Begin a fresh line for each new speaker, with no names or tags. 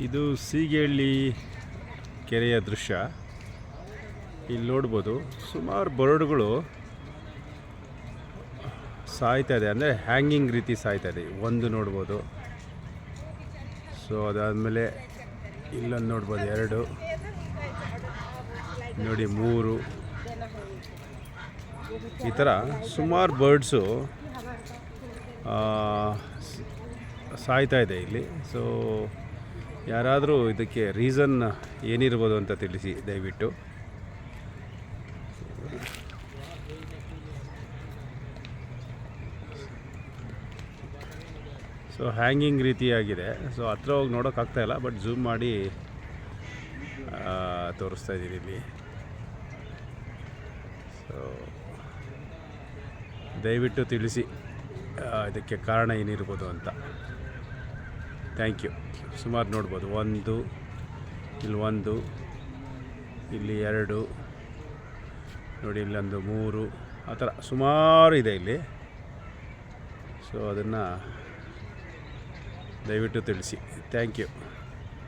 ಇದು ಸೀಗೇಳಿ ಕೆರೆಯ ದೃಶ್ಯ. ಇಲ್ಲಿ ನೋಡ್ಬೋದು ಸುಮಾರು ಬರ್ಡ್ಗಳು ಸಾಯ್ತಾ ಇದೆ, ಅಂದರೆ ಹ್ಯಾಂಗಿಂಗ್ ರೀತಿ ಸಾಯ್ತಾ ಇದೆ. ಒಂದು ನೋಡ್ಬೋದು, ಸೊ ಅದಾದಮೇಲೆ ಇಲ್ಲೊಂದು ನೋಡ್ಬೋದು, 2 ನೋಡಿ, 3 ಈ ಥರ ಸುಮಾರು ಬರ್ಡ್ಸು ಸಾಯ್ತಾ ಇದೆ ಇಲ್ಲಿ. ಸೊ ಯಾರಾದರೂ ಇದಕ್ಕೆ ರೀಸನ್ ಏನಿರ್ಬೋದು ಅಂತ ತಿಳಿಸಿ ದಯವಿಟ್ಟು. ಸೊ ಹ್ಯಾಂಗಿಂಗ್ ರೀತಿಯಾಗಿದೆ. ಸೊ ಹತ್ರ ಹೋಗಿ ನೋಡೋಕ್ಕಾಗ್ತಾಯಿಲ್ಲ, ಬಟ್ ಝೂಮ್ ಮಾಡಿ ತೋರಿಸ್ತಾ ಇದ್ದೀನಿ ಇಲ್ಲಿ. ಸೊ ದಯವಿಟ್ಟು ತಿಳಿಸಿ ಇದಕ್ಕೆ ಕಾರಣ ಏನಿರ್ಬೋದು ಅಂತ. Thank you. ಸುಮಾರು ನೋಡ್ಬೋದು, 1 ಇಲ್ಲಿ 2 ನೋಡಿ, ಇಲ್ಲೊಂದು 3 ಆ ಥರ ಸುಮಾರು ಇದೆ ಇಲ್ಲಿ. ಸೊ ಅದನ್ನು ದಯವಿಟ್ಟು ತಿಳಿಸಿ. Thank you.